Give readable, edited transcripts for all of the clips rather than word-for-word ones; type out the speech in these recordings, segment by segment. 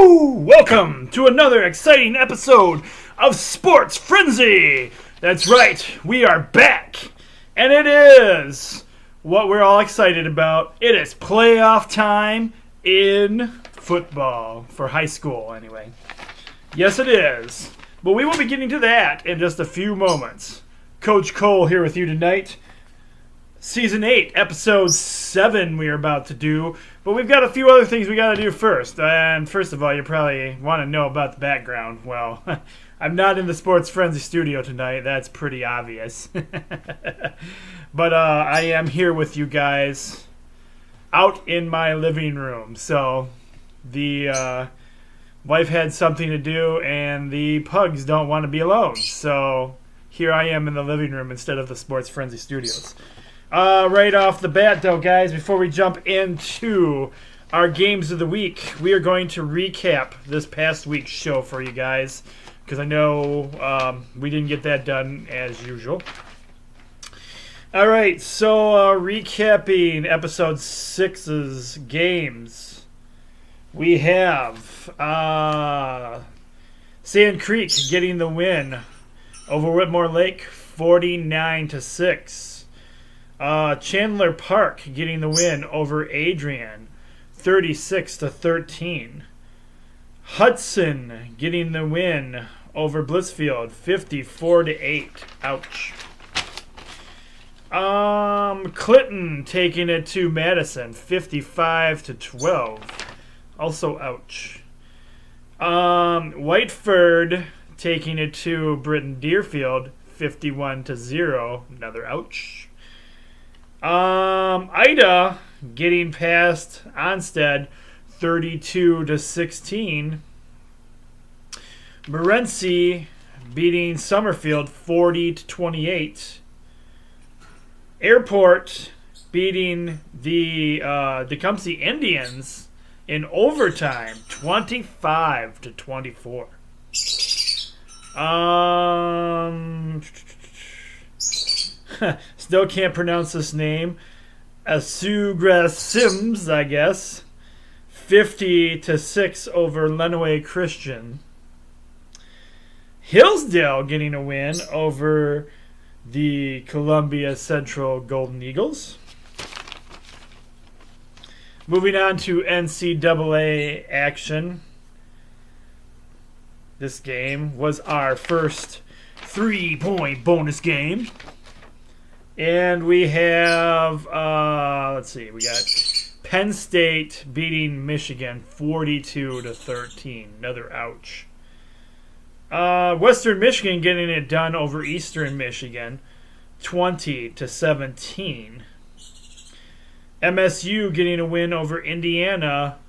Welcome to another exciting episode of Sports Frenzy. That's right, we are back, and it is what we're all excited about. It is playoff time in football, for high school anyway. Yes, it is. But we will be getting to that in just a few moments. Coach Cole here with you tonight. Season 8, Episode 7 we are about to do. But we've got a few other things we got to do first. And first of all, you probably want to know about the background. Well, I'm not in the Sports Frenzy studio tonight. That's pretty obvious. But I am here with you guys out in my living room. So the wife had something to do, and the pugs don't want to be alone. So here I am in the living room instead of the Sports Frenzy studios. Right off the bat, though, guys, before we jump into our games of the week, we are going to recap this past week's show for you guys, because I know we didn't get that done as usual. All right, so recapping Episode 6's games, we have Sand Creek getting the win over Whitmore Lake, 49-6. Chandler Park getting the win over Adrian, 36-13. Hudson getting the win over Blissfield, 54-8. Ouch. Clinton taking it to Madison, 55-12. Also ouch. Whiteford taking it to Britton Deerfield, 51-0. Another ouch. Ida getting past Onstead, 32-16. Morenci beating Summerfield, 40-28. Airport beating the Tecumseh Indians in overtime, 25-24. Still can't pronounce this name. Asugra Sims, I guess. 50-6 over Lenawee Christian. Hillsdale getting a win over the Columbia Central Golden Eagles. Moving on to NCAA action. This game was our first 3-point bonus game. And we have, let's see, we got Penn State beating Michigan 42-13. Another ouch. Western Michigan getting it done over Eastern Michigan 20-17. MSU getting a win over Indiana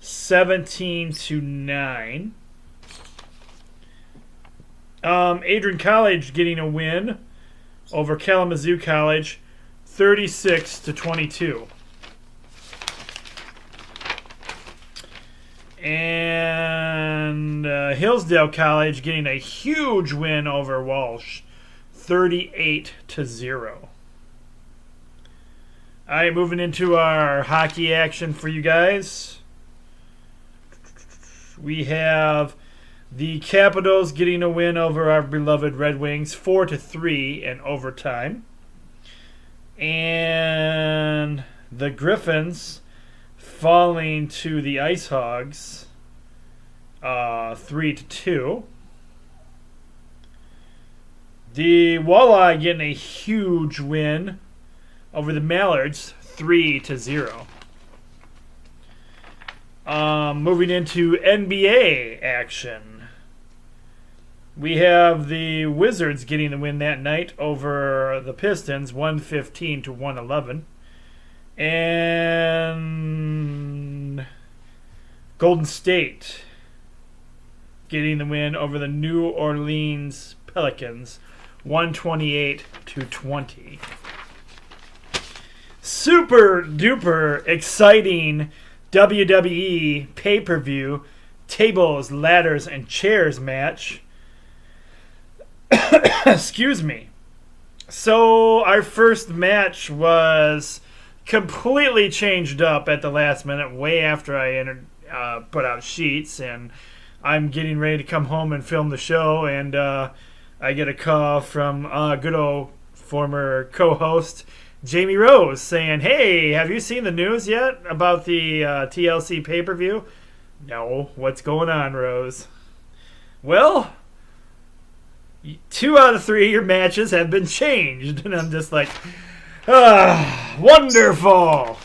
17-9. Adrian College getting a win over Kalamazoo College, 36-22. And Hillsdale College getting a huge win over Walsh, 38-0. All right, moving into our hockey action for you guys. We have the Capitals getting a win over our beloved Red Wings, 4-3 in overtime. And the Griffins falling to the Ice Hogs, 3-2. The Walleye getting a huge win over the Mallards, 3-0. Moving into NBA action. We have the Wizards getting the win that night over the Pistons, 115-111. And Golden State getting the win over the New Orleans Pelicans, 128-20. Super duper exciting WWE pay-per-view tables, ladders, and chairs match. Excuse me. So our first match was completely changed up at the last minute, way after I put out sheets, and I'm getting ready to come home and film the show, and I get a call from good old former co-host Jamie Rose saying, "Hey, have you seen the news yet about the TLC pay-per-view?" "No, what's going on, Rose?" "Well, 2 out of 3 of your matches have been changed." And I'm just like, wonderful.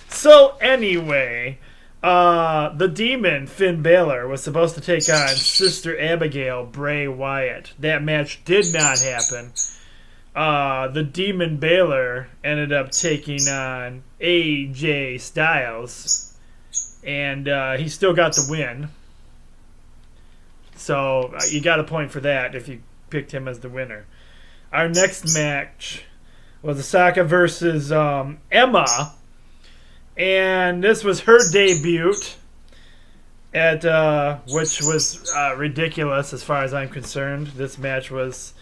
So anyway, the Demon, Finn Balor, was supposed to take on Sister Abigail, Bray Wyatt. That match did not happen. The Demon Balor ended up taking on AJ Styles, and he still got the win. So you got a point for that if you picked him as the winner. Our next match was Osaka versus Emma, and this was her debut, at which was ridiculous as far as I'm concerned. This match was...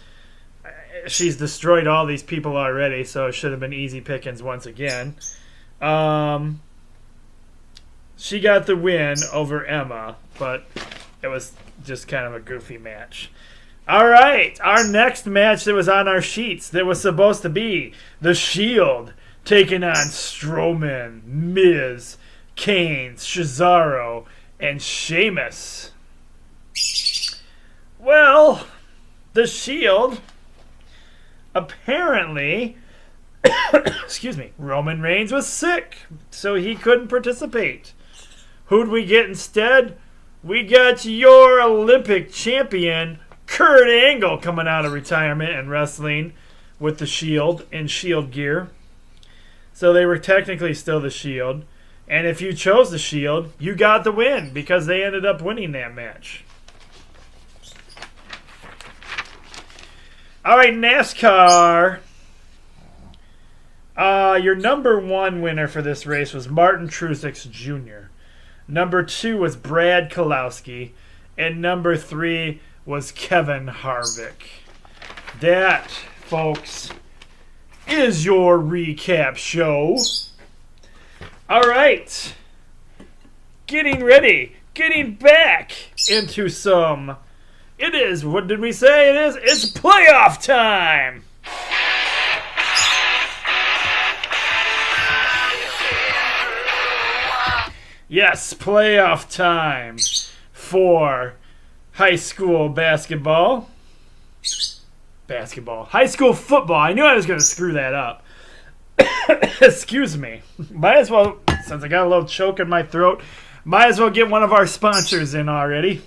she's destroyed all these people already, so it should have been easy pickings once again. She got the win over Emma, but it was just kind of a goofy match. All right, our next match that was on our sheets that was supposed to be The Shield taking on Strowman, Miz, Kane, Cesaro, and Sheamus. Well, The Shield... apparently, excuse me, Roman Reigns was sick, so he couldn't participate. Who'd we get instead? We got your Olympic champion, Kurt Angle, coming out of retirement and wrestling with the Shield in Shield gear. So they were technically still the Shield. And if you chose the Shield, you got the win because they ended up winning that match. All right, NASCAR. Your number 1 winner for this race was Martin Truex Jr. Number 2 was Brad Keselowski. And number 3 was Kevin Harvick. That, folks, is your recap show. All right. Getting ready. Getting back into some... it is, what did we say it is? It's playoff time! Yes, playoff time for high school basketball. High school football. I knew I was going to screw that up. Excuse me. Might as well, since I got a little choke in my throat, might as well get one of our sponsors in already.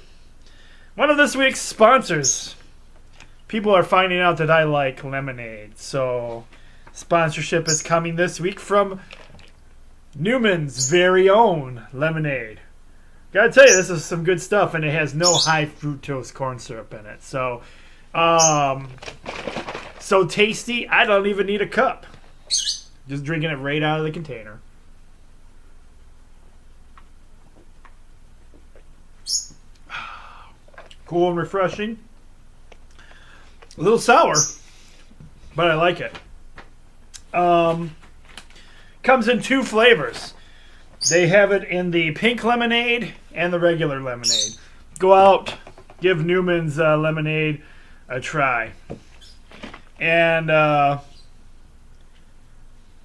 One of this week's sponsors. People are finding out that I like lemonade, so sponsorship is coming this week from Newman's very own lemonade. Gotta tell you, this is some good stuff, and it has no high fructose corn syrup in it. So, so tasty, I don't even need a cup. Just drinking it right out of the container. Cool and refreshing. A little sour, but I like it. Comes in 2 flavors. They have it in the pink lemonade and the regular lemonade. Go out, give Newman's lemonade a try. And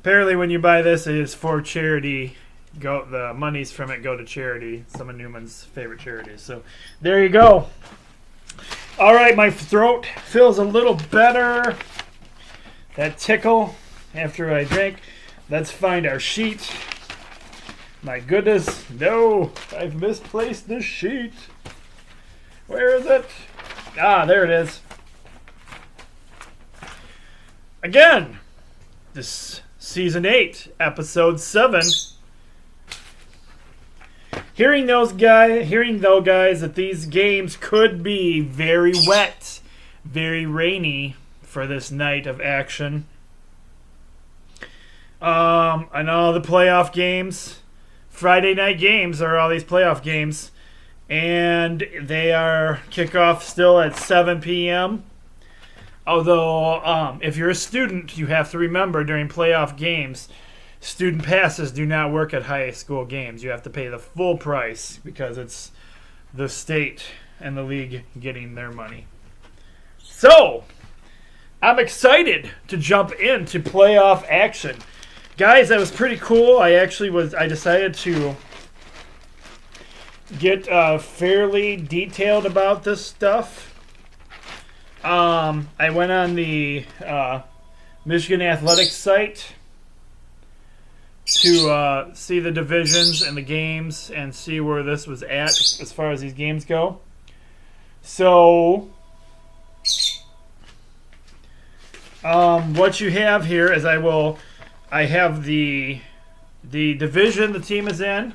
apparently when you buy this, it is for charity. The monies from it go to charity, some of Newman's favorite charities. So there you go. All right, my throat feels a little better. That tickle after I drink. Let's find our sheet. My goodness, no, I've misplaced the sheet. Where is it? Ah, there it is. Again, this season 8, episode 7. Hearing though, guys, that these games could be very wet, very rainy for this night of action. And all the playoff games, Friday night games are all these playoff games, and they are kickoff still at 7 p.m. Although, if you're a student, you have to remember during playoff games, student passes do not work at high school games. You have to pay the full price because it's the state and the league getting their money. So, I'm excited to jump into playoff action. Guys, that was pretty cool. I decided to get fairly detailed about this stuff. I went on the Michigan Athletics site to see the divisions and the games and see where this was at as far as these games go. So, what you have here is I have the division the team is in,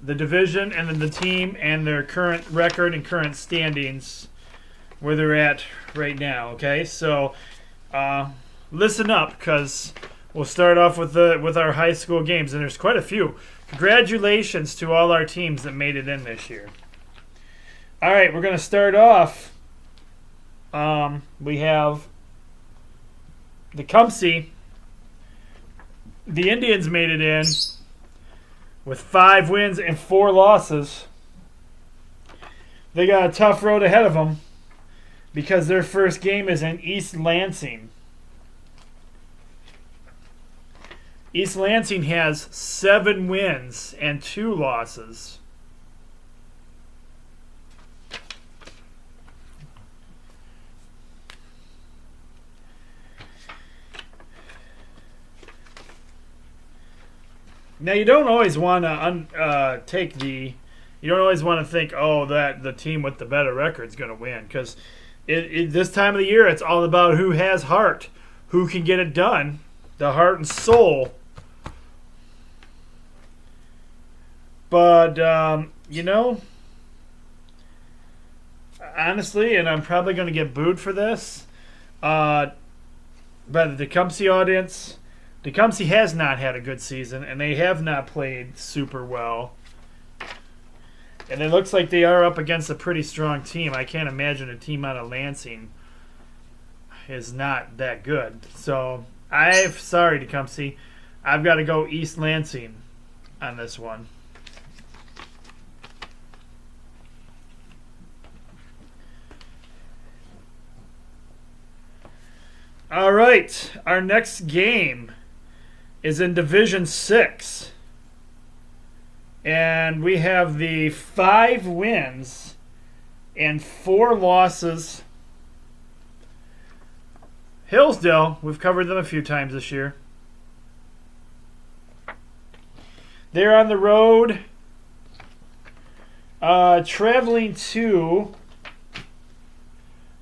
the division, and then the team and their current record and current standings, where they're at right now. Okay, so listen up, because we'll start off with our high school games, and there's quite a few. Congratulations to all our teams that made it in this year. All right, we're going to start off. We have the Tecumseh. The Indians made it in with 5 wins and 4 losses. They got a tough road ahead of them because their first game is in East Lansing. East Lansing has 7 wins and 2 losses. Now, you don't always want to you don't always want to think, oh, that the team with the better record is going to win, because this time of the year, it's all about who has heart, who can get it done, the heart and soul. But, honestly, and I'm probably going to get booed for this, by the Tecumseh audience, Tecumseh has not had a good season, and they have not played super well. And it looks like they are up against a pretty strong team. I can't imagine a team out of Lansing is not that good. So, sorry, Tecumseh. I've got to go East Lansing on this one. All right, our next game is in Division 6. And we have the 5 wins and 4 losses. Hillsdale, we've covered them a few times this year. They're on the road, traveling to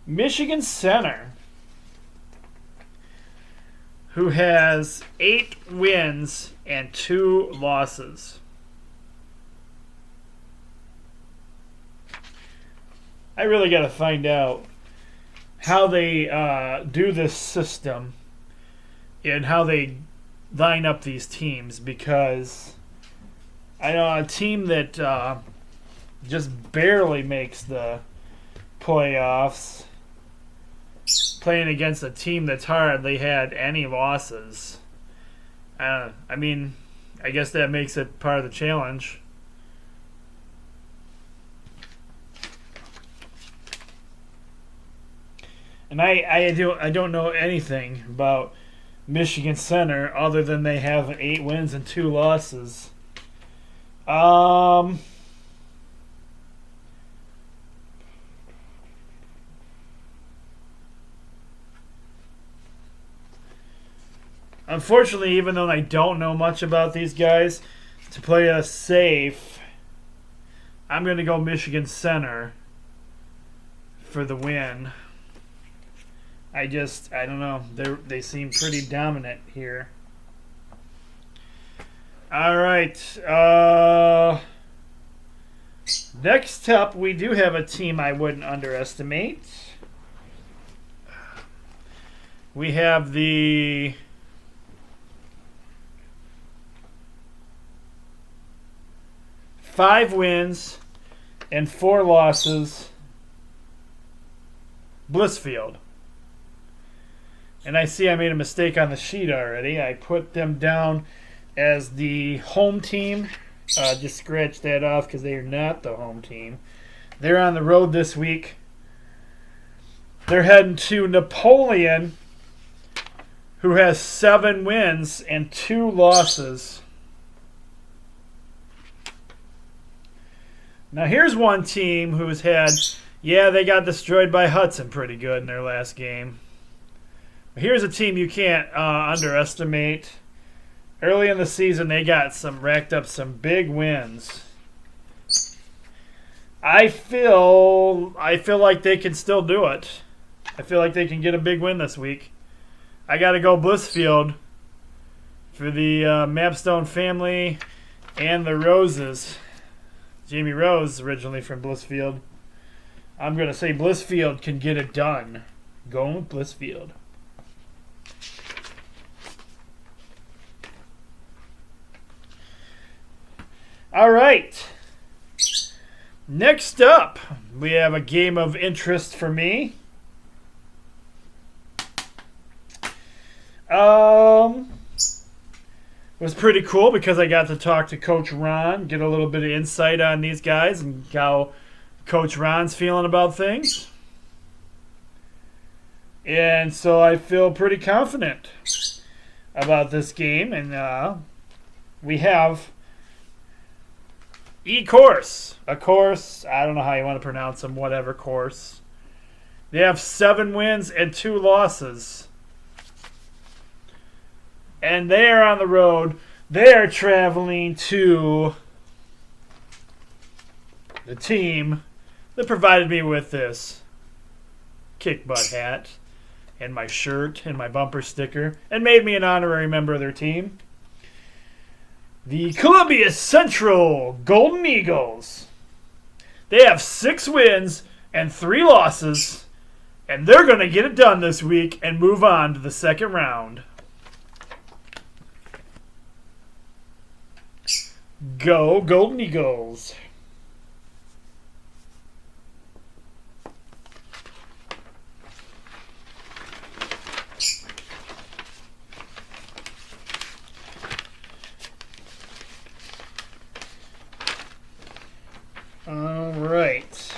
Michigan Center, who has 8 wins and 2 losses. I really got to find out how they do this system and how they line up these teams, because I know a team that just barely makes the playoffs, playing against a team that's hardly had any losses. I mean, I guess that makes it part of the challenge. And I don't know anything about Michigan Center other than they have 8 wins and 2 losses. Unfortunately, even though I don't know much about these guys, to play us safe, I'm going to go Michigan Center for the win. I don't know. They seem pretty dominant here. All right. Next up, we do have a team I wouldn't underestimate. We have the five wins and 4 losses Blissfield. And I see I made a mistake on the sheet already. I put them down as the home team. Just scratch that off because they are not the home team. They're on the road this week. They're heading to Napoleon, who has 7 wins and 2 losses. Now here's one team who's had, they got destroyed by Hudson pretty good in their last game. But here's a team you can't underestimate. Early in the season, they racked up some big wins. I feel like they can still do it. I feel like they can get a big win this week. I got to go Blissfield for the Mapstone family and the Roses. Jamie Rose, originally from Blissfield. I'm going to say Blissfield can get it done. Going with Blissfield. All right. Next up, we have a game of interest for me. It was pretty cool because I got to talk to Coach Ron, get a little bit of insight on these guys and how Coach Ron's feeling about things. And so I feel pretty confident about this game. And we have E-Course. A course, I don't know how you want to pronounce them, whatever course. They have 7 wins and 2 losses. And they are on the road. They are traveling to the team that provided me with this kick butt hat and my shirt and my bumper sticker and made me an honorary member of their team. The Columbia Central Golden Eagles. They have 6 wins and 3 losses, and they're going to get it done this week and move on to the second round. Go Golden Eagles. All right.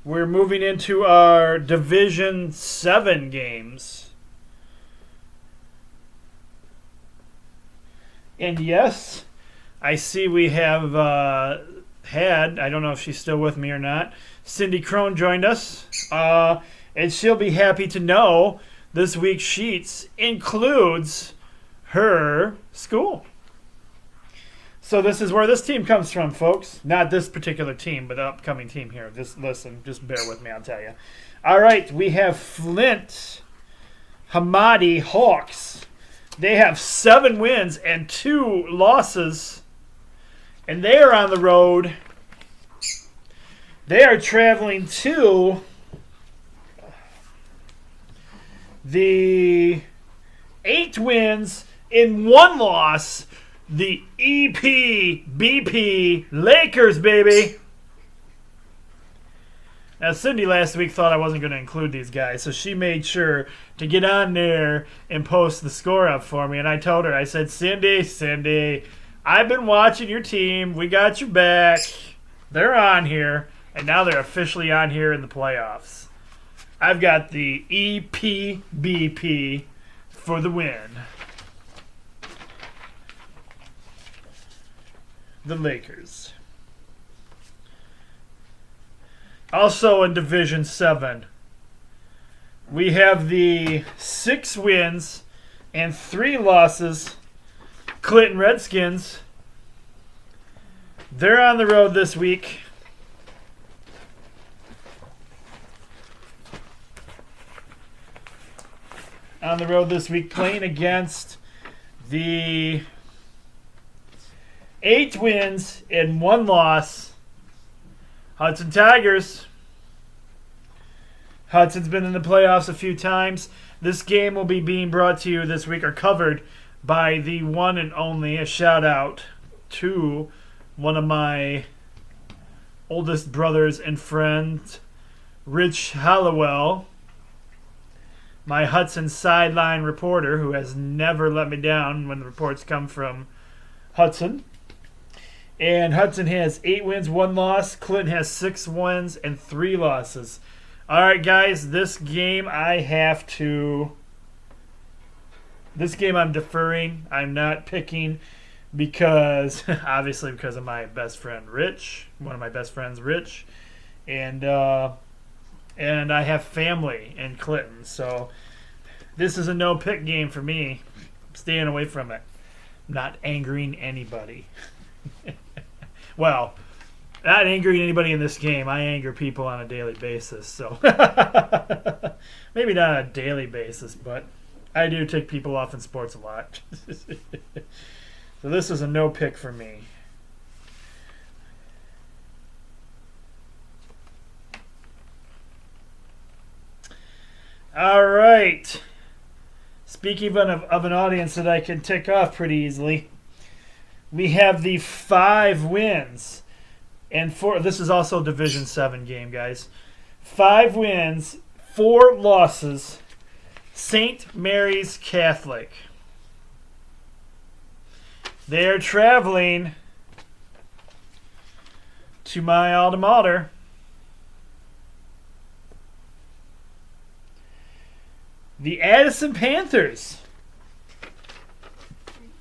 We're moving into our Division 7 games. And yes, I see we have had, I don't know if she's still with me or not, Cindy Crone joined us. And she'll be happy to know this week's sheets includes her school. So this is where this team comes from, folks. Not this particular team, but the upcoming team here. Just listen, just bear with me, I'll tell you. All right, we have Flint Hamadi Hawks. They have 7 wins and 2 losses, and they are on the road. They are traveling to the 8 wins in 1 loss, the EPBP Lakers, baby. Now, Cindy last week thought I wasn't going to include these guys, so she made sure to get on there and post the score up for me. And I told her, I said, Cindy, I've been watching your team. We got your back. They're on here, and now they're officially on here in the playoffs. I've got the EPBP for the win. The Lakers. Also in Division 7, we have the 6 wins and 3 losses Clinton Redskins. They're on the road this week. Playing against the 8 wins and 1 loss Hudson Tigers. Hudson's been in the playoffs a few times. This game will be being brought to you this week, or covered by the one and only, a shout out to one of my oldest brothers and friends, Rich Hallowell. my Hudson sideline reporter, who has never let me down when the reports come from Hudson. And Hudson has 8 wins, 1 loss. Clinton has 6 wins and 3 losses. All right, guys, this game I'm deferring. I'm not picking because, obviously, because of my best friend, Rich. One of my best friends, Rich. And I have family in Clinton. So this is a no-pick game for me. I'm staying away from it. I'm not angering anybody. Well, not angering anybody in this game. I anger people on a daily basis. So maybe not on a daily basis, but I do tick people off in sports a lot. So this is a no pick for me. All right. Speaking of an audience that I can tick off pretty easily, we have the 5 wins. And this is also a Division 7 game, guys. 5 wins, 4 losses. St. Mary's Catholic. They're traveling to my alma mater. The Addison Panthers,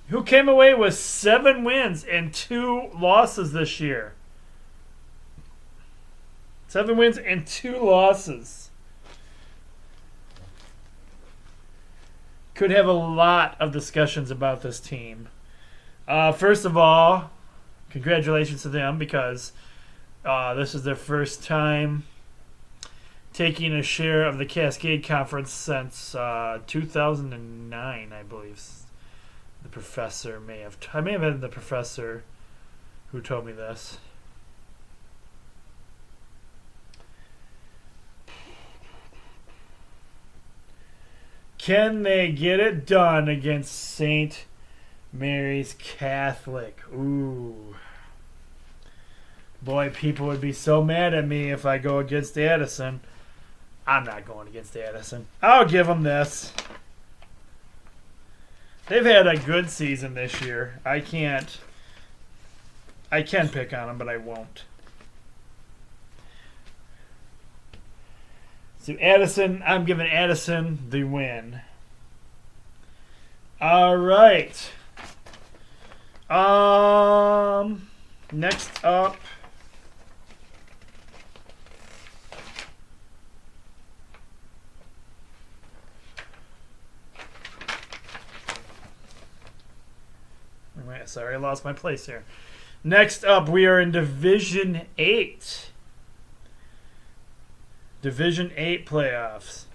who came away with 7 wins and 2 losses this year. 7 wins and 2 losses. Could have a lot of discussions about this team. First of all, congratulations to them because this is their first time taking a share of the Cascade Conference since 2009, I believe. The professor I may have been the professor who told me this. Can they get it done against St. Mary's Catholic? Ooh. Boy, people would be so mad at me if I go against Addison. I'm not going against Addison. I'll give them this. They've had a good season this year. I can pick on them, but I won't. So Addison, I'm giving Addison the win. All right. Next up. Wait, sorry, I lost my place here. Next up, we are in Division 8. Division 8 playoffs.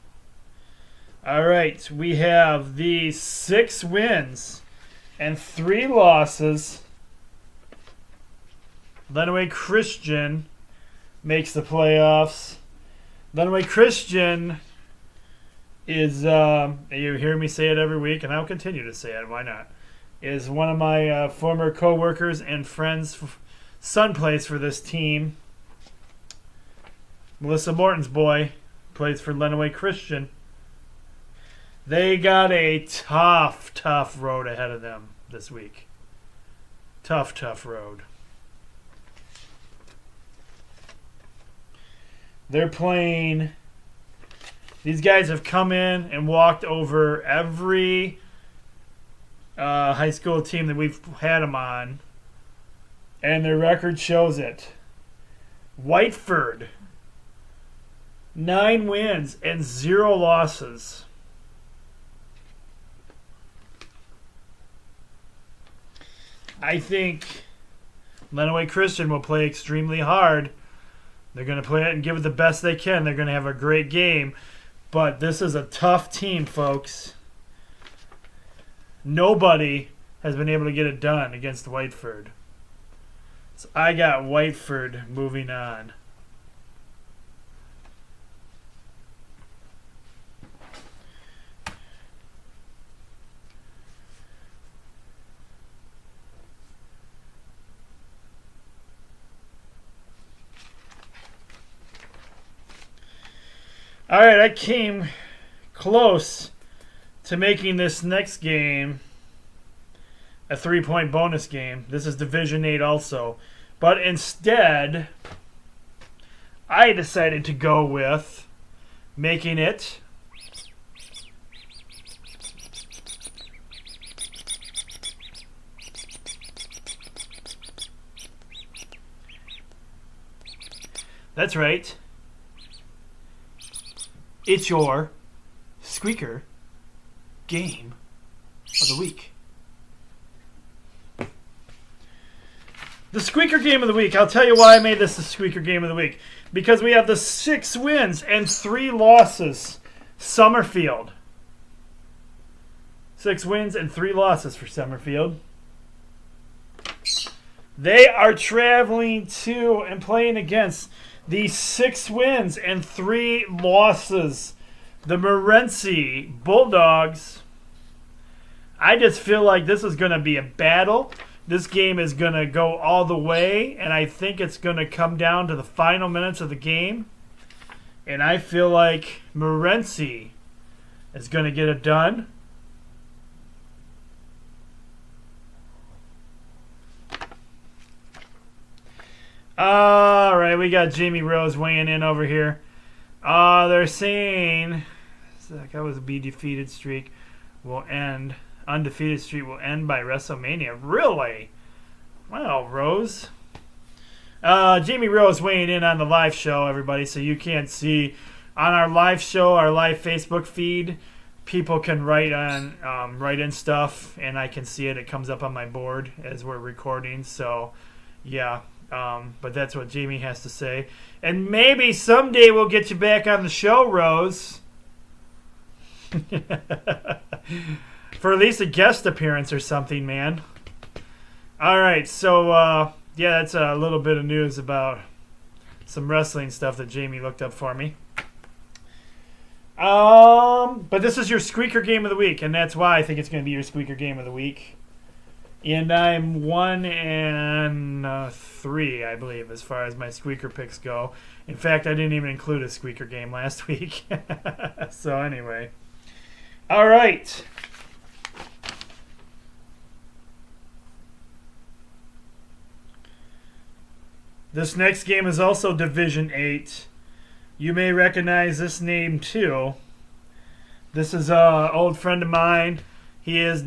All right, we have the 6 wins and 3 losses. Lenawee Christian makes the playoffs. Lenawee Christian is, you hear me say it every week, and I'll continue to say it, why not? Is one of my former co-workers and friends' son plays for this team. Melissa Morton's boy plays for Lenawee Christian. They got a tough road ahead of them this week. Tough road. They're playing... These guys have come in and walked over every high school team that we've had them on, and their record shows it. Whiteford, 9 wins and 0 losses. I think Lenawee Christian will play extremely hard. They're going to play it and give it the best they can. They're going to have a great game. But this is a tough team, folks. Nobody has been able to get it done against Whiteford. So I got Whiteford moving on. All right, I came close to making this next game a 3-point bonus game. This is Division 8 also. But instead, I decided to go with making it that's right. It's your Squeaker Game of the Week. The Squeaker Game of the Week. I'll tell you why I made this the Squeaker Game of the Week. Because we have the 6 wins and 3 losses. Summerfield. 6 wins and 3 losses for Summerfield. They are traveling to and playing against the 6 wins and 3 losses, the Morenci Bulldogs. I just feel like this is going to be a battle. This game is going to go all the way, and I think it's going to come down to the final minutes of the game. And I feel like Morenci is going to get it done. All right, we got Jamie Rose weighing in over here. They're saying that was a undefeated streak will end by WrestleMania. Really? Wow, Rose. Jamie Rose weighing in on the live show, everybody, so you can't see on our live show, our live Facebook feed. People can write in stuff, and I can see it. It comes up on my board as we're recording. So, yeah. But that's what Jamie has to say. And maybe someday we'll get you back on the show, Rose. For at least a guest appearance or something, man. All right, so, yeah, that's a little bit of news about some wrestling stuff that Jamie looked up for me. But this is your Squeaker Game of the Week, and that's why I think it's going to be your Squeaker Game of the Week. And I'm 1-3, I believe, as far as my squeaker picks go. In fact, I didn't even include a squeaker game last week. So anyway. All right. This next game is also Division 8. You may recognize this name too. This is an old friend of mine. He is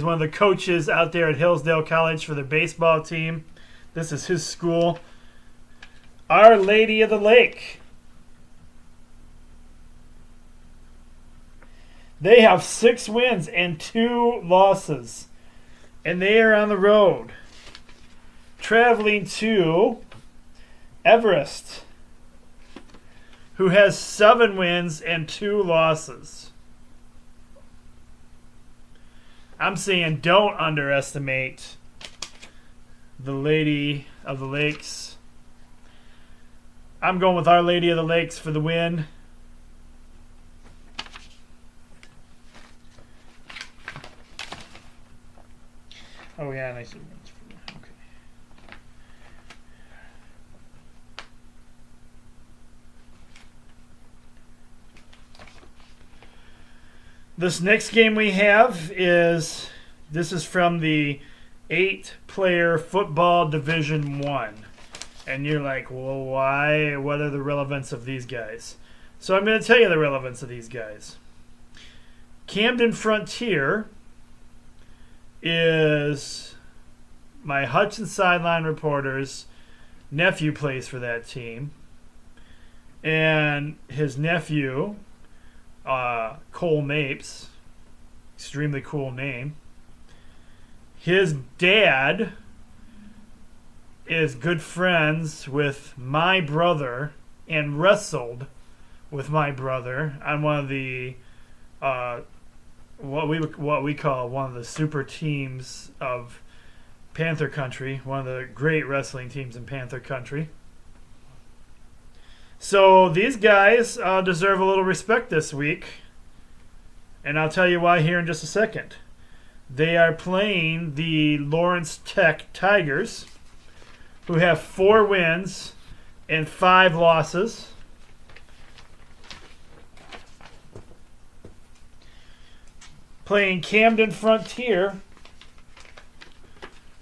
one of the coaches out there at Hillsdale College for the baseball team. This is his school. Our Lady of the Lake. They have 6 wins and 2 losses. And they are on the road. Traveling to Everest, who has 7 wins and 2 losses. I'm saying don't underestimate the Lady of the Lakes. I'm going with Our Lady of the Lakes for the win. Oh, yeah, nice. Okay. This next game we have is from the 8-player football Division 1. And you're like, well, why? What are the relevance of these guys? So I'm going to tell you the relevance of these guys. Camden Frontier is my Hudson Sideline reporter's nephew plays for that team. And his nephew, Cole Mapes, extremely cool name. His dad is good friends with my brother and wrestled with my brother on one of the what we call one of the super teams of Panther Country, one of the great wrestling teams in Panther Country. So these guys deserve a little respect this week, and I'll tell you why here in just a second. They are playing the Lawrence Tech Tigers, who have 4 wins and 5 losses. playing Camden Frontier,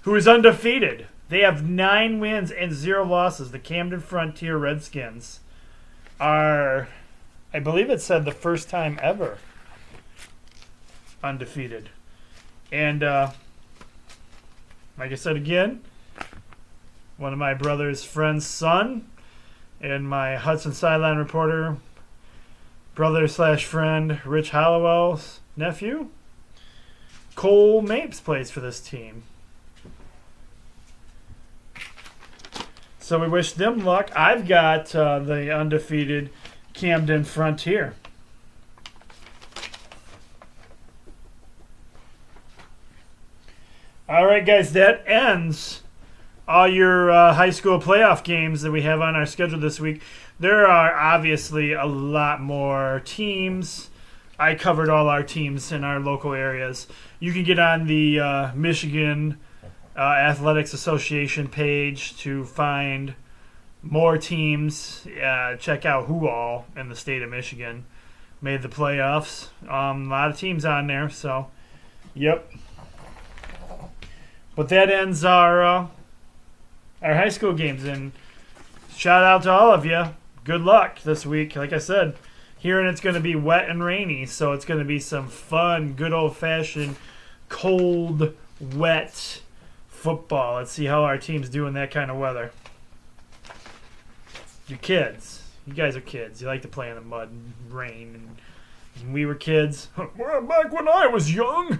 who is undefeated. They have 9 wins and 0 losses. The Camden Frontier Redskins are, I believe it said, the first time ever undefeated. And like I said again, one of my brother's friend's son and my Hudson Sideline reporter, brother/friend Rich Hollowell's nephew, Cole Mapes, plays for this team. So we wish them luck. I've got the undefeated Camden Frontier. All right, guys, that ends all your high school playoff games that we have on our schedule this week. There are obviously a lot more teams. I covered all our teams in our local areas. You can get on the Michigan Athletics Association page to find more teams. Check out who all in the state of Michigan made the playoffs. A lot of teams on there, so yep. But that ends our high school games, and shout out to all of you. Good luck this week. Like I said, hearing it's going to be wet and rainy, so it's going to be some fun, good old-fashioned, cold, wet football. Let's see how our team's doing that kind of weather. You're kids. You guys are kids. You like to play in the mud and rain. And when we were kids, well, back when I was young,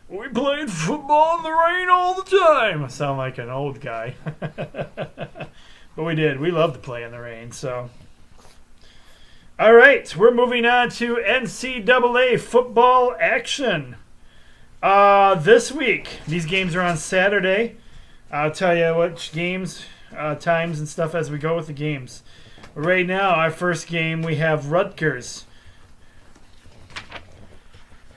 we played football in the rain all the time. I sound like an old guy. But we did. We loved to play in the rain. So, all right. We're moving on to NCAA football action. This week, these games are on Saturday. I'll tell you which games, times, and stuff as we go with the games. Right now, our first game, we have Rutgers.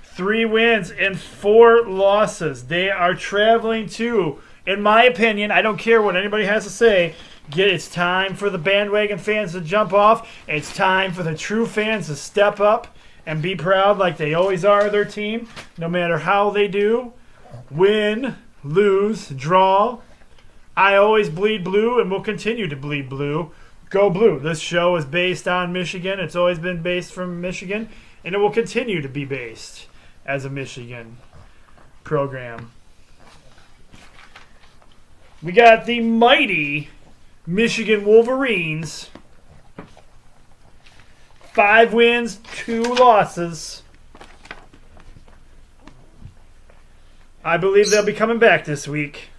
3 wins and 4 losses. They are traveling to, in my opinion, I don't care what anybody has to say, it's time for the bandwagon fans to jump off. It's time for the true fans to step up and be proud like they always are of their team, no matter how they do. Win, lose, draw. I always bleed blue and will continue to bleed blue. Go blue. This show is based on Michigan. It's always been based from Michigan, and it will continue to be based as a Michigan program. We got the mighty Michigan Wolverines. 5 wins, 2 losses. I believe they'll be coming back this week.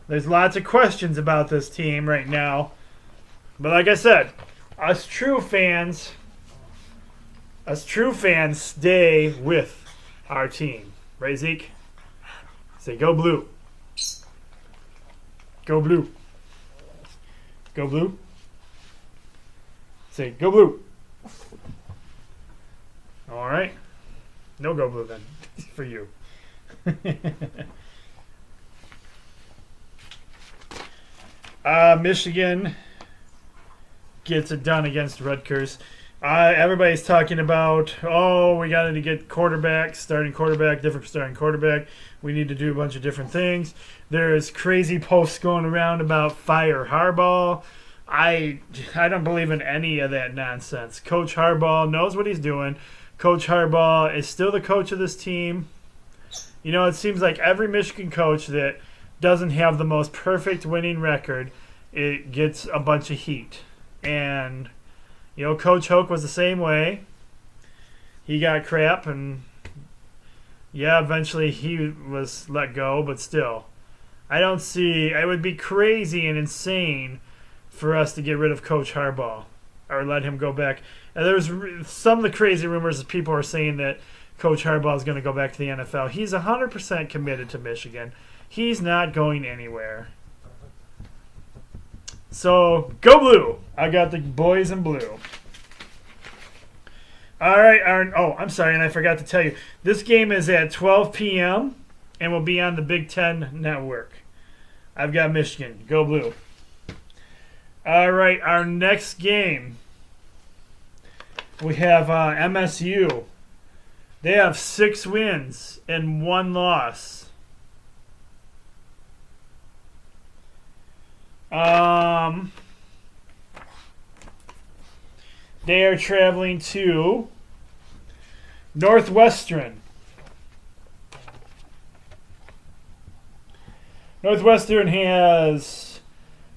There's lots of questions about this team right now. But like I said, us true fans stay with our team. Right, Zeke? Say, go blue. Go blue. Go blue. Say, go blue. All right. No go blue then for you. Michigan gets it done against Rutgers. Everybody's talking about, we got to get quarterback, different starting quarterback. We need to do a bunch of different things. There's crazy posts going around about fire Harbaugh. I don't believe in any of that nonsense. Coach Harbaugh knows what he's doing. Coach Harbaugh is still the coach of this team. You know, it seems like every Michigan coach that doesn't have the most perfect winning record, it gets a bunch of heat. And, you know, Coach Hoke was the same way. He got crap, and, yeah, eventually he was let go, but still. I don't see – it would be crazy and insane for us to get rid of Coach Harbaugh or let him go back. And there's some of the crazy rumors that people are saying that Coach Harbaugh is going to go back to the NFL. He's 100% committed to Michigan. He's not going anywhere. So, go blue. I got the boys in blue. All right, I'm sorry, and I forgot to tell you. This game is at 12 p.m. and will be on the Big Ten Network. I've got Michigan. Go blue. All right, our next game, we have MSU They have 6 wins and 1 loss. They are traveling to Northwestern. Northwestern has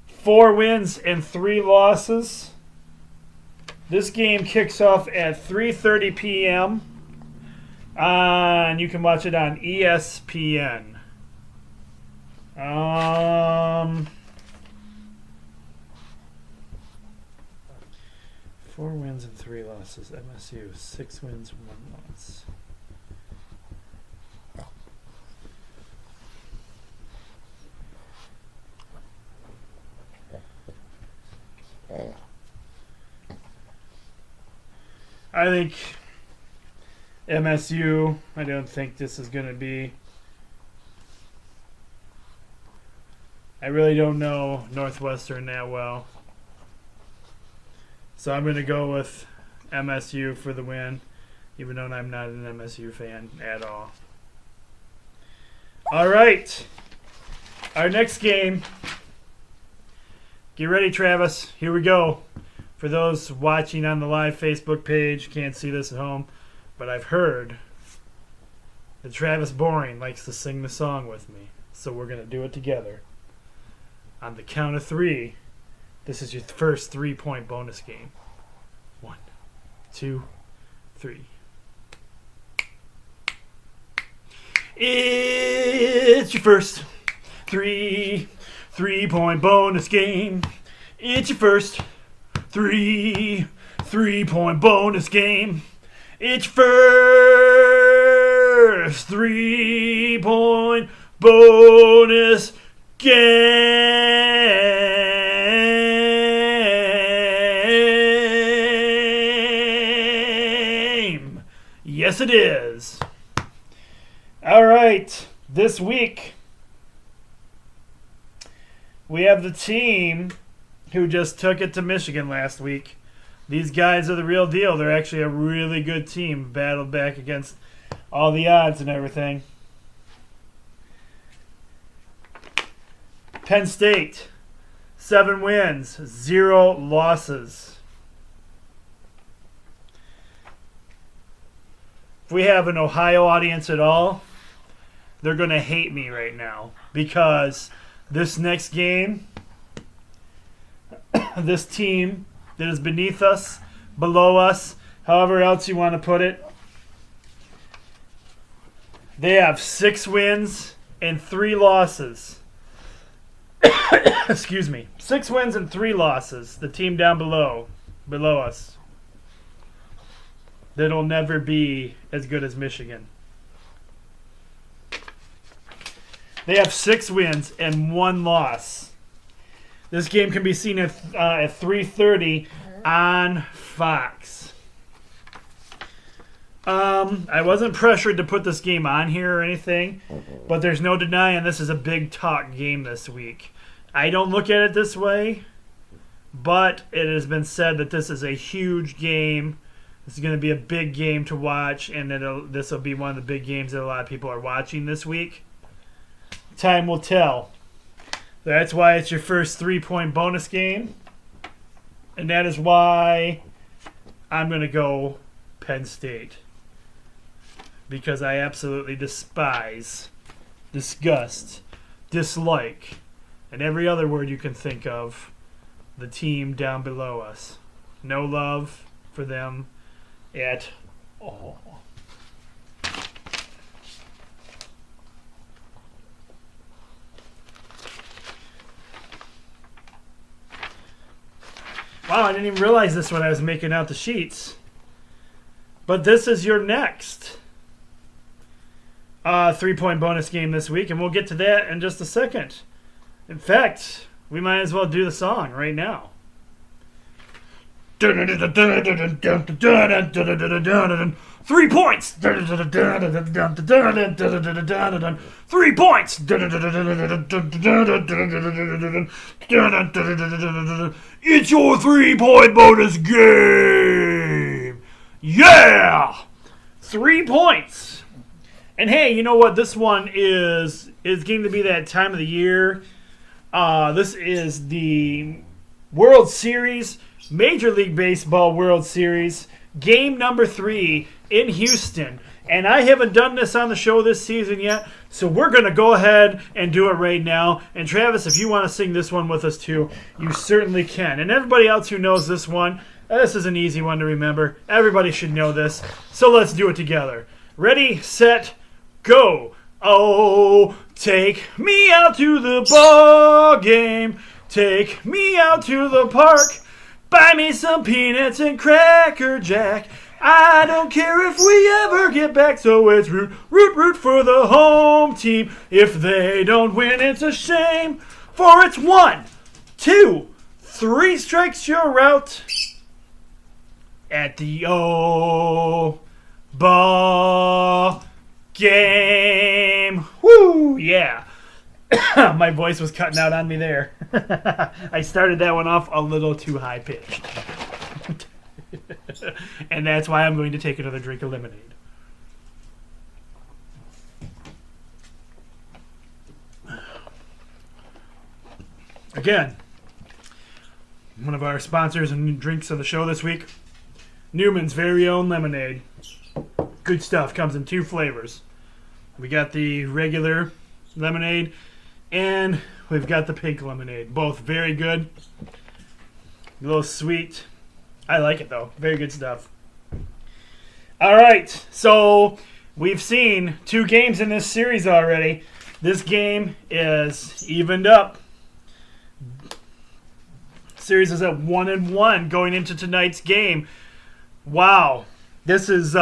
4 wins and 3 losses. This game kicks off at 3:30 p.m. And you can watch it on ESPN. 4 wins and 3 losses. MSU 6 wins, 1 loss. I think MSU, I don't think this is going to be. I really don't know Northwestern that well. So I'm going to go with MSU for the win, even though I'm not an MSU fan at all. All right. Our next game. Get ready, Travis. Here we go. For those watching on the live Facebook page, can't see this at home, but I've heard that Travis Boring likes to sing the song with me. So we're going to do it together. On the count of 3, this is your first 3-point bonus game. 1, 2, 3. It's your first 3-point bonus game. It's your first 3-point bonus game. It's your first 3-point bonus game. Yes, it is. All right. This week, we have the team who just took it to Michigan last week. These guys are the real deal. They're actually a really good team. Battled back against all the odds and everything. Penn State, 7 wins, 0 losses. If we have an Ohio audience at all, they're going to hate me right now because this next game, this team that is beneath us, below us, however else you want to put it, they have 6 wins and 3 losses. Excuse me. 6 wins and 3 losses. The team down below us. That'll never be as good as Michigan. They have 6 wins and 1 loss. This game can be seen at 3:30 on Fox. I wasn't pressured to put this game on here or anything, but there's no denying this is a big talk game this week. I don't look at it this way, but it has been said that this is a huge game. This is going to be a big game to watch, and this will be one of the big games that a lot of people are watching this week. Time will tell. That's why it's your first 3-point bonus game, and that is why I'm going to go Penn State. Because I absolutely despise, disgust, dislike, and every other word you can think of, the team down below us. No love for them at all. Wow, I didn't even realize this when I was making out the sheets. But this is your next 3-point bonus game this week, and we'll get to that in just a second. In fact, we might as well do the song right now. 3 points! 3 points! It's your 3-point bonus game! Yeah! 3 points. And hey, you know what? This one is getting to be that time of the year. This is the World Series, Major League Baseball World Series, game number 3 in Houston. And I haven't done this on the show this season yet, so we're going to go ahead and do it right now. And Travis, if you want to sing this one with us too, you certainly can. And everybody else who knows this one, this is an easy one to remember. Everybody should know this, so let's do it together. Ready, set, go. Oh, take me out to the ball game. Take me out to the park. Buy me some peanuts and Cracker Jack. I don't care if we ever get back, so it's root, root, root for the home team. If they don't win, it's a shame. For it's 1, 2, 3 strikes, you're out. At the ball game. Woo, yeah. My voice was cutting out on me there. I started that one off a little too high-pitched. And that's why I'm going to take another drink of lemonade. Again, one of our sponsors and drinks of the show this week, Newman's Very Own Lemonade. Good stuff. Comes in 2 flavors. We got the regular lemonade, and we've got the pink lemonade. Both very good. A little sweet. I like it, though. Very good stuff. All right. So we've seen 2 games in this series already. This game is evened up. Series is at 1-1 going into tonight's game. Wow. This is,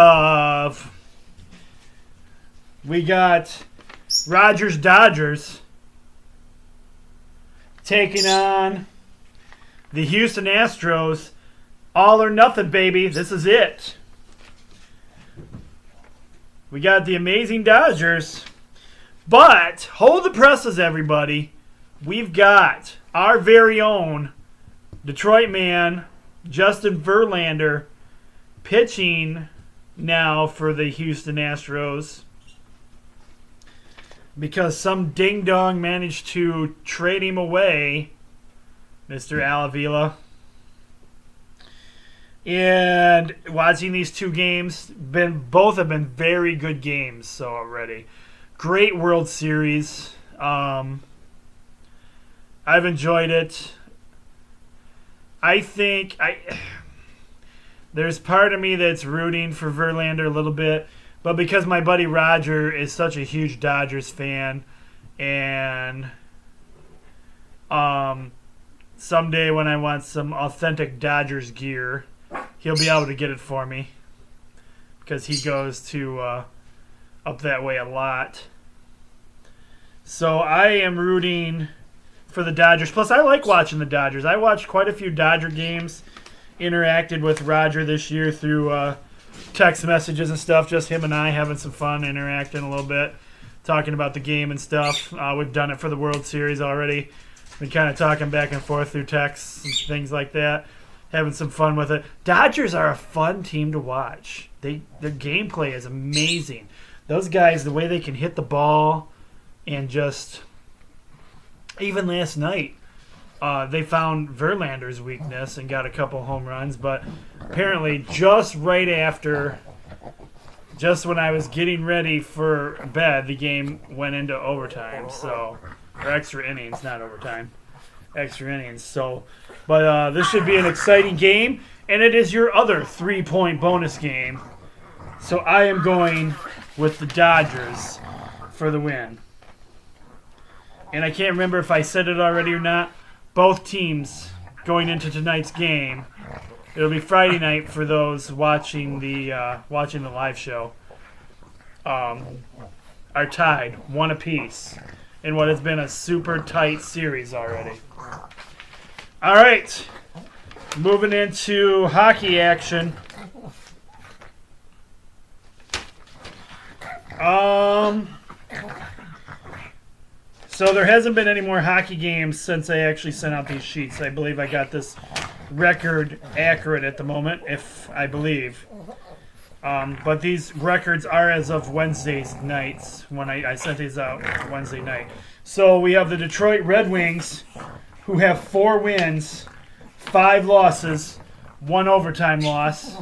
we got Rogers Dodgers taking on the Houston Astros. All or nothing, baby. This is it. We got the amazing Dodgers. But, hold the presses, everybody. We've got our very own Detroit man, Justin Verlander, pitching now for the Houston Astros. Because some ding-dong managed to trade him away, Mr. Alavila. And watching these 2 games, both have been very good games so already. Great World Series. I've enjoyed it. I think there's part of me that's rooting for Verlander a little bit, but because my buddy Roger is such a huge Dodgers fan, and someday when I want some authentic Dodgers gear, he'll be able to get it for me because he goes to up that way a lot. So I am rooting for the Dodgers. Plus, I like watching the Dodgers. I watched quite a few Dodger games, interacted with Roger this year through text messages and stuff, just him and I having some fun, interacting a little bit, talking about the game and stuff. We've done it for the World Series already. Been kind of talking back and forth through texts and things like that, having some fun with it. Dodgers are a fun team to watch. Their gameplay is amazing. Those guys, the way they can hit the ball, and just even last night, they found Verlander's weakness and got a couple home runs, but apparently just right after, just when I was getting ready for bed, the game went into overtime, or extra innings, not overtime, extra innings. So, but this should be an exciting game, and it is your other 3-point bonus game. So I am going with the Dodgers for the win. And I can't remember if I said it already or not. Both teams going into tonight's game, it'll be Friday night for those watching the live show, are tied 1 apiece in what has been a super tight series already. All right, moving into hockey action. So there hasn't been any more hockey games since I actually sent out these sheets. I believe I got this record accurate at the moment, if I believe. But these records are as of Wednesday's nights when I sent these out Wednesday night. So we have the Detroit Red Wings, who have 4 wins, 5 losses, 1 overtime loss.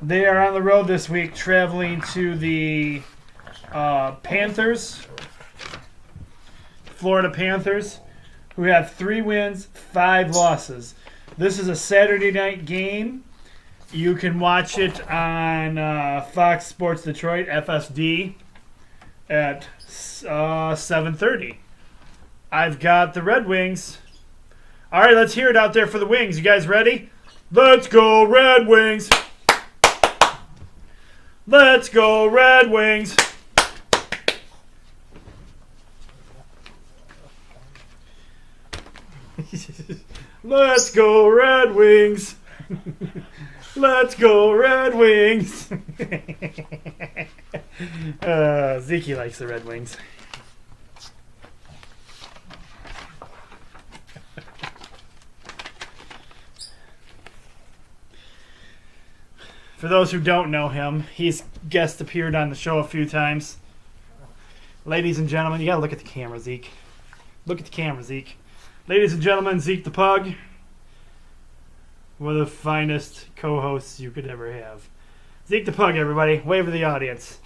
They are on the road this week, traveling to the Panthers, Florida Panthers, who have 3 wins, 5 losses. This is a Saturday night game. You can watch it on Fox Sports Detroit, FSD, at 7:30. I've got the Red Wings. All right, let's hear it out there for the Wings. You guys ready? Let's go, Red Wings. Let's go, Red Wings. Let's go, Red Wings. Let's go, Red Wings. Zeke likes the Red Wings. For those who don't know him, he's guest appeared on the show a few times. Ladies and gentlemen, you gotta look at the camera, Zeke. Look at the camera, Zeke. Ladies and gentlemen, Zeke the Pug. One of the finest co-hosts you could ever have. Zeke the Pug, everybody. Wave to the audience.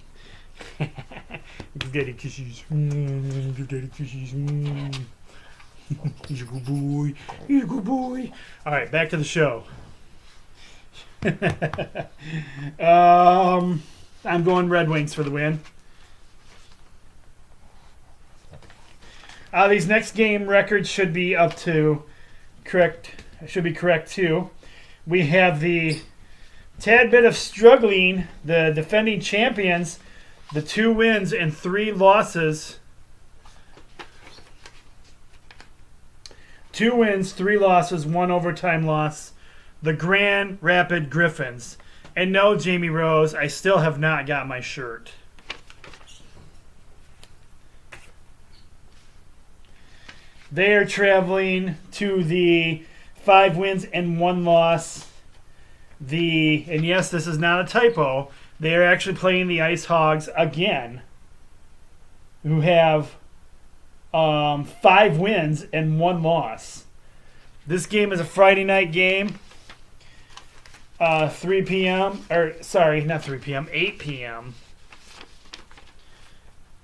Daddy kisses. Daddy kisses. He's a good boy. He's a good boy. All right, back to the show. I'm going Red Wings for the win. These next game records should be up to correct. Should be correct too. We have the tad bit of struggling, the defending champions, the 2 wins and 3 losses. 2 wins, 3 losses, 1 overtime loss. The Grand Rapid Griffins. And no, Jamie Rose, I still have not got my shirt. They are traveling to the 5 wins and 1 loss. And yes, this is not a typo. They are actually playing the Ice Hogs again, who have 5 wins and 1 loss. This game is a Friday night game. 3 p.m. Or, sorry, not 3 p.m., 8 p.m.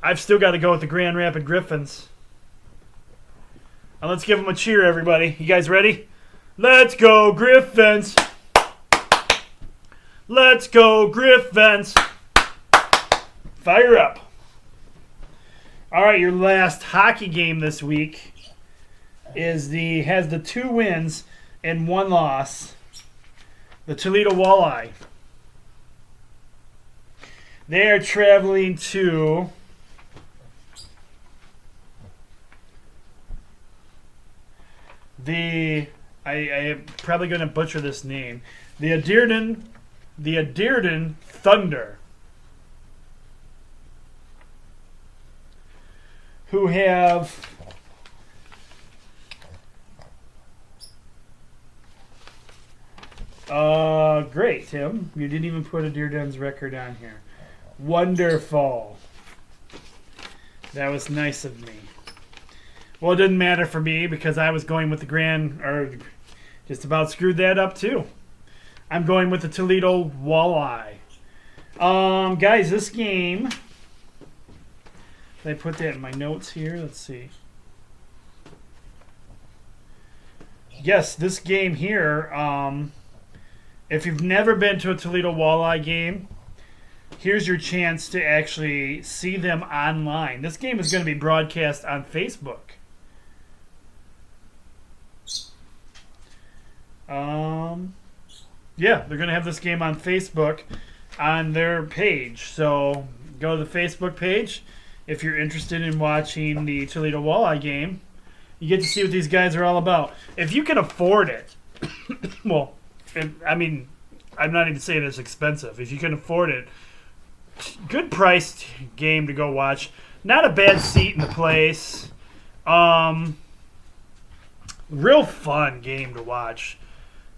I've still got to go with the Grand Rapid Griffins. And let's give them a cheer, everybody. You guys ready? Let's go, Griffins! Let's go, Griffins! Fire up. All right, your last hockey game this week has the 2 wins and 1 loss. The Toledo Walleye. They are traveling to I am probably going to butcher this name. The Adirden Thunder, who have great, Tim. You didn't even put Adirden's record on here. Wonderful. That was nice of me. Well, it didn't matter for me because I was going with just about screwed that up too. I'm going with the Toledo Walleye. Guys, this game, did I put that in my notes here? Let's see. Yes, this game here, if you've never been to a Toledo Walleye game, here's your chance to actually see them online. This game is going to be broadcast on Facebook. Yeah, they're going to have this game on Facebook on their page. So go to the Facebook page. If you're interested in watching the Toledo Walleye game, you get to see what these guys are all about. If you can afford it, well, I'm not even saying it's expensive. If you can afford it, good priced game to go watch. Not a bad seat in the place. Real fun game to watch.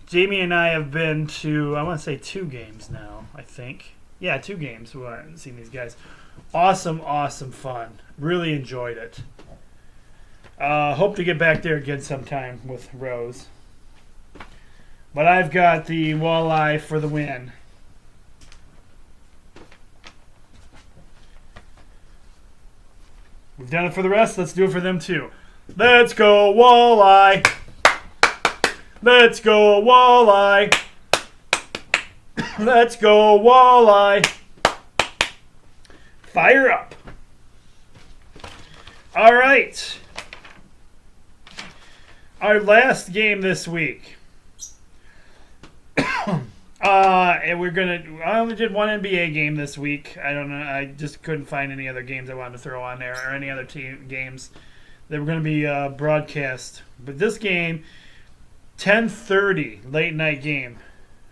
Jamie and I have been to, I want to say 2 games now, I think. Yeah, 2 games. We haven't seen these guys. Awesome, awesome fun. Really enjoyed it. Hope to get back there again sometime with Rose. But I've got the Walleye for the win. We've done it for the rest. Let's do it for them too. Let's go Walleye. Let's go Walleye. Let's go Walleye. Fire up. All right. Our last game this week. And I only did one NBA game this week. I don't know. I just couldn't find any other games I wanted to throw on there or any other team games that were going to be broadcast. But this game, 10:30 late night game,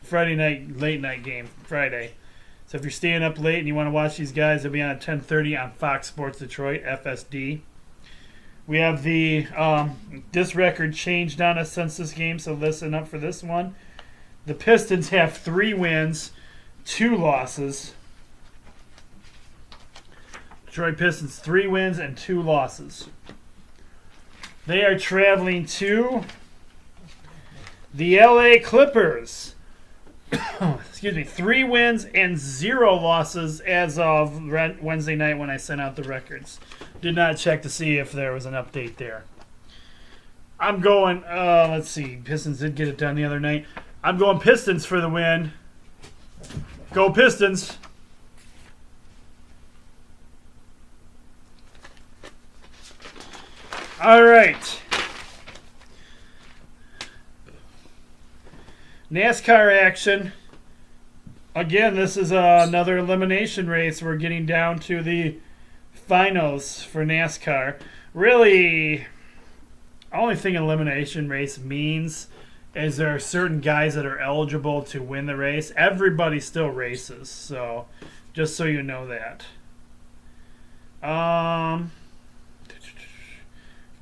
Friday night late night game, Friday. So if you're staying up late and you want to watch these guys, they'll be on at 10:30 on Fox Sports Detroit, FSD. We have this record changed on us since this game, so listen up for this one. The Pistons have 3 wins, 2 losses. Detroit Pistons, 3 wins and 2 losses. They are traveling to the LA Clippers. Excuse me, 3 wins and 0 losses as of Wednesday night when I sent out the records. Did not check to see if there was an update there. I'm going, let's see, Pistons did get it done the other night. I'm going Pistons for the win. Go Pistons. All right. NASCAR action. Again, this is another elimination race. We're getting down to the finals for NASCAR. Really, only thing elimination race means is there are certain guys that are eligible to win the race. Everybody still races, so just so you know that.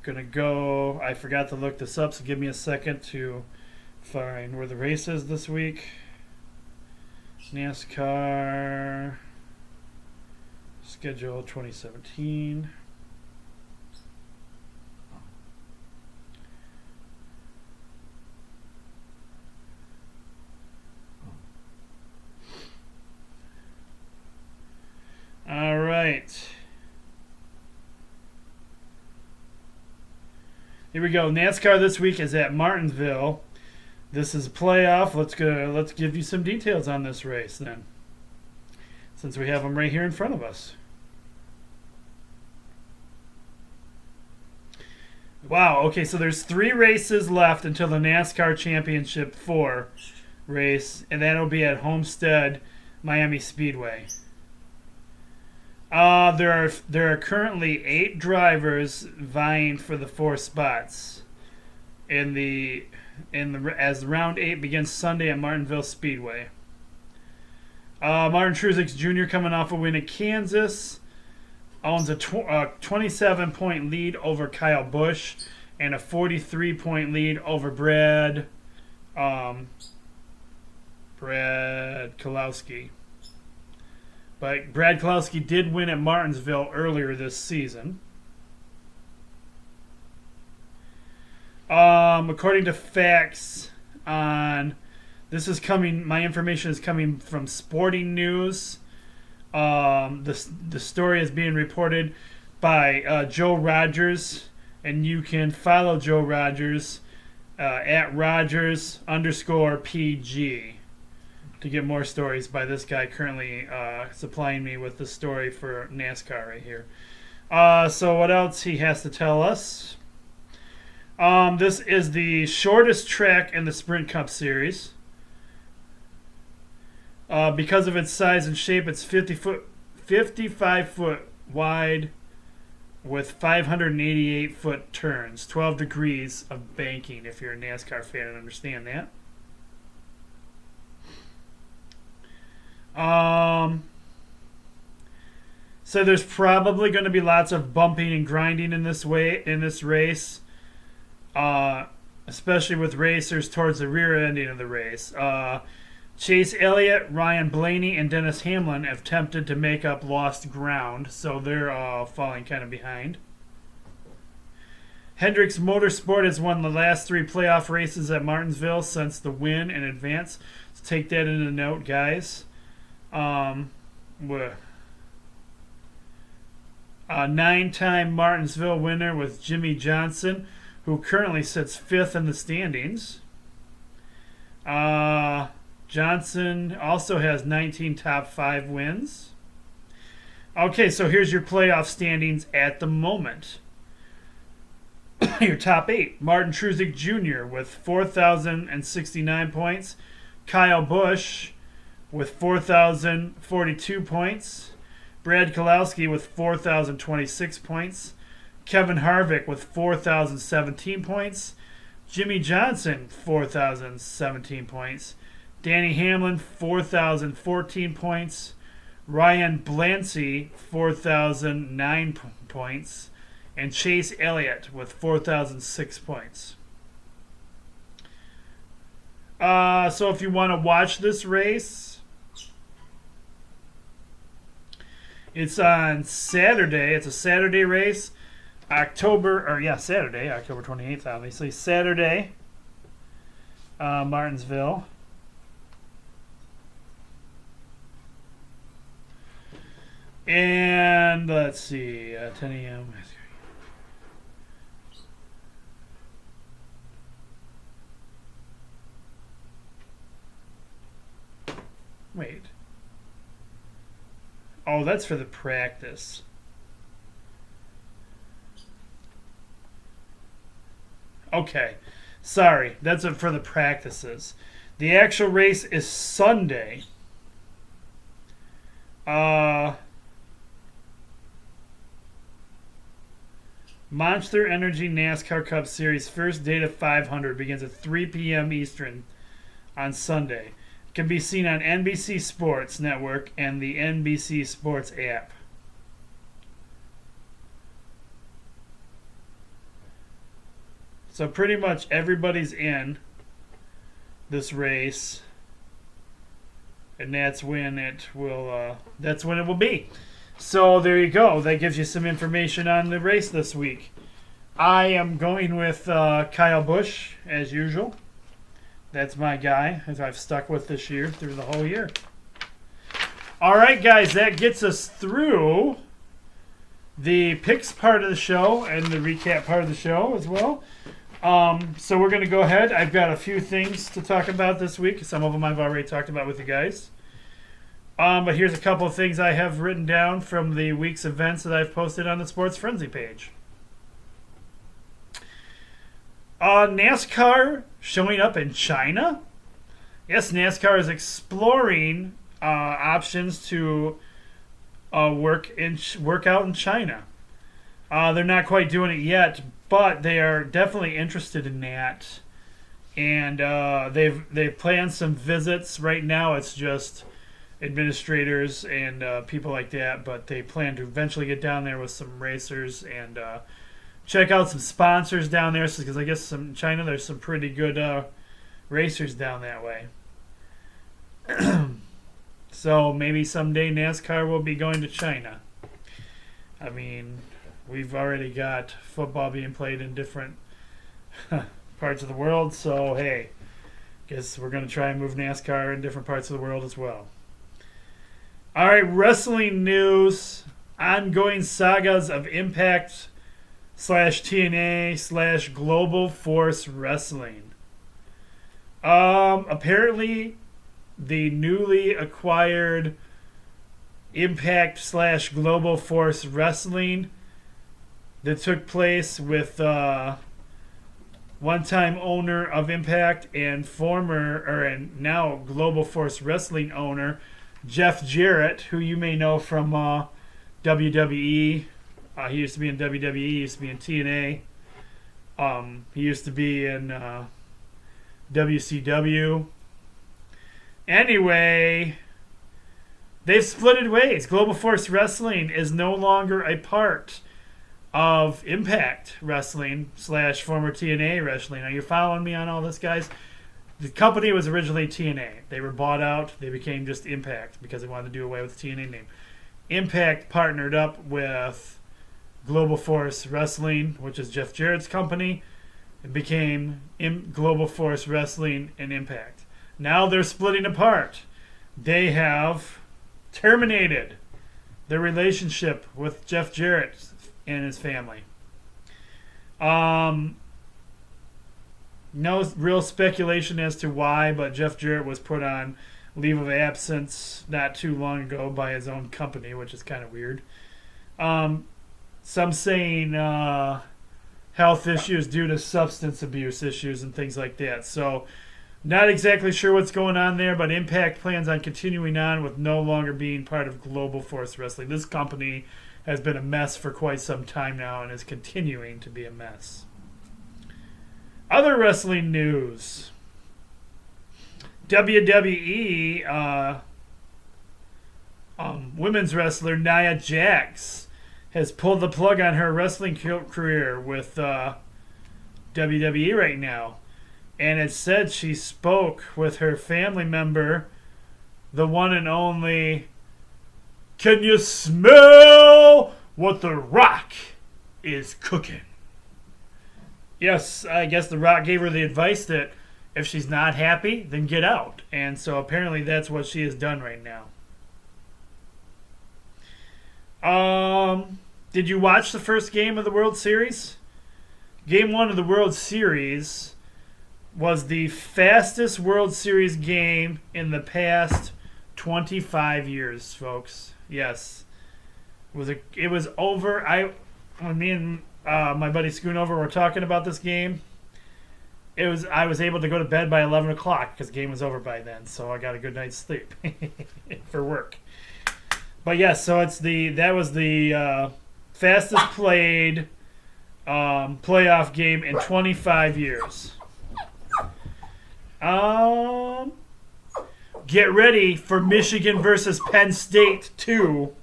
Gonna go. I forgot to look this up, so give me a second to find where the race is this week. NASCAR schedule 2017. All right. Here we go. NASCAR this week is at Martinsville. This is a playoff. Let's give you some details on this race then, since we have them right here in front of us. Wow. Okay, so there's 3 races left until the NASCAR Championship 4 race, and that'll be at Homestead Miami Speedway. There are currently 8 drivers vying for the 4 spots as round 8 begins Sunday at Martinsville Speedway. Martin Truex Jr. coming off a win at Kansas owns a 27-point lead over Kyle Busch and a 43-point lead over Brad Keselowski. But Brad Keselowski did win at Martinsville earlier this season. According to facts on this is coming, my information is coming from Sporting News. The story is being reported by Joe Rogers, and you can follow Joe Rogers at Rogers_PG to get more stories by this guy currently supplying me with the story for NASCAR right here. So what else he has to tell us? This is the shortest track in the Sprint Cup Series. Because of its size and shape, it's 55 foot wide with 588 foot turns, 12 degrees of banking, if you're a NASCAR fan and understand that. So there's probably going to be lots of bumping and grinding in this race. especially with racers towards the rear ending of the race. Chase Elliott, Ryan Blaney, and Dennis Hamlin have attempted to make up lost ground, so they're falling kind of behind. Hendricks Motorsport has won the last 3 playoff races at Martinsville since the win in advance. So take that into note, guys. A 9-time Martinsville winner with Jimmy Johnson, who currently sits 5th in the standings. Johnson also has 19 top 5 wins. Okay, so here's your playoff standings at the moment. Your top 8. Martin Truex Jr. with 4,069 points. Kyle Busch with 4,042 points. Brad Keselowski with 4,026 points. Kevin Harvick with 4,017 points. Jimmy Johnson, 4,017 points. Danny Hamlin, 4,014 points. Ryan Blancy, 4,009 points. And Chase Elliott with 4,006 points. So if you want to watch this race, it's on Saturday. It's a Saturday race. Saturday, October 28th, obviously. Saturday, Martinsville. And let's see, 10 a.m. Wait. Oh, that's for the practice. Okay. Sorry. That's it for the practices. The actual race is Sunday. Monster Energy NASCAR Cup Series first date of 500 begins at 3 p.m. Eastern on Sunday. It can be seen on NBC Sports Network and the NBC Sports app. So pretty much everybody's in this race, and that's when it will be. So there you go. That gives you some information on the race this week. I am going with Kyle Busch, as usual. That's my guy, as I've stuck with this year through the whole year. All right, guys, that gets us through the picks part of the show and the recap part of the show as well. So we're going to go ahead. I've got a few things to talk about this week. Some of them I've already talked about with you guys. But here's a couple of things I have written down from the week's events that I've posted on the Sports Frenzy page. NASCAR showing up in China. Yes, NASCAR is exploring options to work out in China. They're not quite doing it yet, but they are definitely interested in that. And they've planned some visits. Right now, it's just administrators and people like that, but they plan to eventually get down there with some racers and check out some sponsors down there, because I guess in China there's some pretty good racers down that way. So maybe someday NASCAR will be going to China. I mean, we've already got football being played in different parts of the world, so hey, guess we're going to try and move NASCAR in different parts of the world as well. All right, wrestling news. Ongoing sagas of Impact /TNA /Global Force Wrestling. Apparently, the newly acquired Impact /Global Force Wrestling that took place with one-time owner of Impact and now Global Force Wrestling owner Jeff Jarrett, who you may know from WWE. He used to be in WWE. He used to be in TNA. He used to be in WCW. Anyway, they've splitted ways. Global Force Wrestling is no longer a part of Impact Wrestling / former TNA Wrestling. Are you following me on all this, guys? The company was originally TNA. They were bought out. They became just Impact because they wanted to do away with the TNA name. Impact partnered up with Global Force Wrestling, which is Jeff Jarrett's company. It became Global Force Wrestling and Impact. Now they're splitting apart. They have terminated their relationship with Jeff Jarrett and his family. No real speculation as to why, but Jeff Jarrett was put on leave of absence not too long ago by his own company, which is kind of weird. Some saying health issues due to substance abuse issues and things like that. So not exactly sure what's going on there, but Impact plans on continuing on with no longer being part of Global Force Wrestling. This company has been a mess for quite some time now and is continuing to be a mess. Other wrestling news. WWE women's wrestler Nia Jax has pulled the plug on her wrestling career with WWE right now. And it said she spoke with her family member, the one and only, "Can you smell what The Rock is cooking?" Yes, I guess The Rock gave her the advice that if she's not happy, then get out. And so apparently that's what she has done right now. Did you watch the first game of the World Series? Game 1 of the World Series was the fastest World Series game in the past 25 years, folks. Yes. It was over. When me and my buddy Schoonover were talking about this game, I was able to go to bed by 11 o'clock because the game was over by then, so I got a good night's sleep for work. But yes, so that was the fastest played playoff game in 25 years. Get ready for Michigan versus Penn State 2.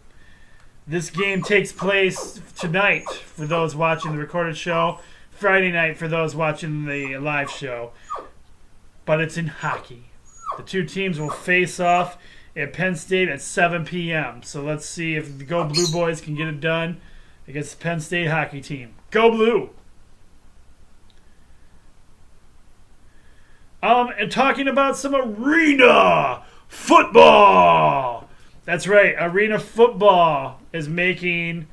This game takes place tonight for those watching the recorded show, Friday night for those watching the live show. But it's in hockey. The two teams will face off at Penn State at 7 p.m. So let's see if the Go Blue Boys can get it done against the Penn State hockey team. Go Blue! And talking about some arena football. That's right, arena football is making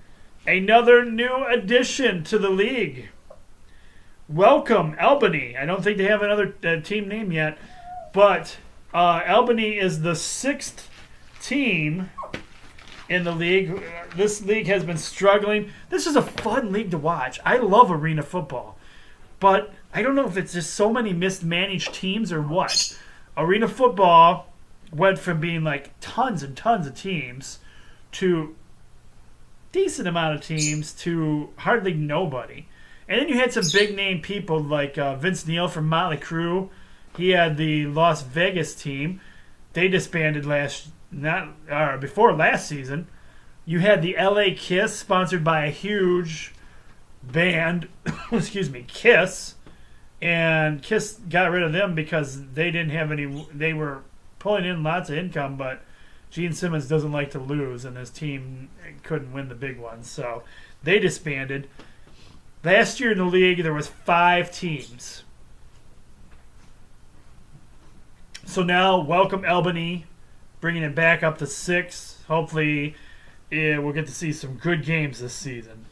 another new addition to the league. Welcome, Albany. I don't think they have another team name yet, but Albany is the 6th team in the league. This league has been struggling. This is a fun league to watch. I love arena football, but I don't know if it's just so many mismanaged teams or what. Arena football went from being like tons and tons of teams to decent amount of teams to hardly nobody. And then you had some big name people like Vince Neil from Motley Crue. He had the Las Vegas team. They disbanded before last season. You had the LA Kiss, sponsored by a huge band, Kiss. And Kiss got rid of them because they didn't have any. They were pulling in lots of income, but Gene Simmons doesn't like to lose, and his team couldn't win the big ones, so they disbanded. Last year in the league, there was 5 teams. So now, welcome Albany, bringing it back up to 6. Hopefully, we'll get to see some good games this season.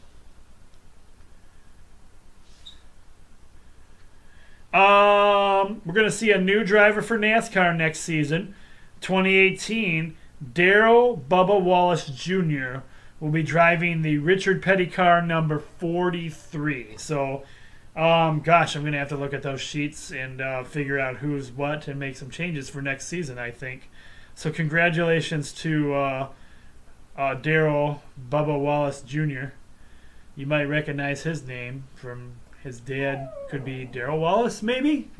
We're going to see a new driver for NASCAR next season. 2018, Darrell Bubba Wallace Jr. will be driving the Richard Petty car number 43. So, I'm going to have to look at those sheets and figure out who's what and make some changes for next season, I think. So, congratulations to Darrell Bubba Wallace Jr. You might recognize his name from his dad. Could be Darrell Wallace, maybe?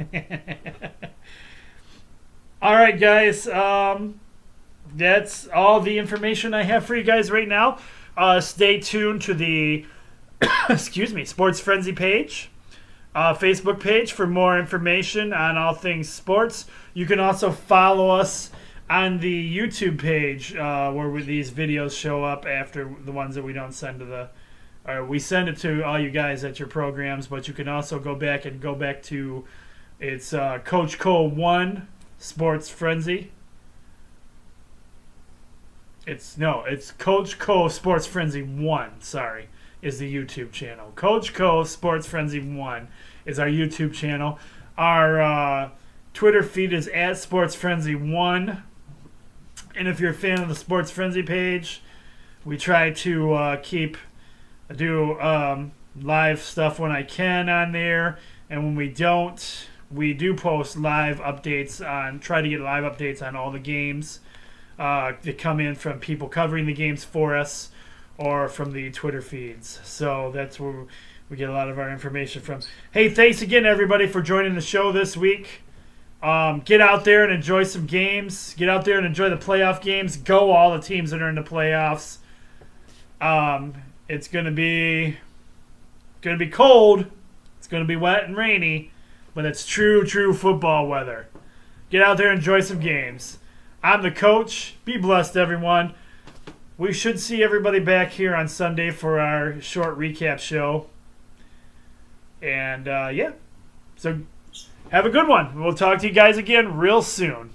All right, guys. That's all the information I have for you guys right now. Stay tuned to the excuse me, Sports Frenzy page, Facebook page for more information on all things sports. You can also follow us on the YouTube page where these videos show up after the ones that we don't send to the. Or we send it to all you guys at your programs, but you can also go back to it's Coach Cole 1 Sports Frenzy. It's Coach Cole Sports Frenzy 1. Sorry, is the YouTube channel. Coach Cole Sports Frenzy 1 is our YouTube channel. Our Twitter feed is at Sports Frenzy 1. And if you're a fan of the Sports Frenzy page, we try to do live stuff when I can on there, and when we don't, we do post live updates try to get live updates on all the games that come in from people covering the games for us or from the Twitter feeds. So that's where we get a lot of our information from. Hey, thanks again, everybody, for joining the show this week. Get out there and enjoy some games. Get out there and enjoy the playoff games. Go all the teams that are in the playoffs. It's gonna be cold. It's gonna be wet and rainy, but it's true football weather. Get out there and enjoy some games. I'm the coach. Be blessed, everyone. We should see everybody back here on Sunday for our short recap show. And so have a good one. We'll talk to you guys again real soon.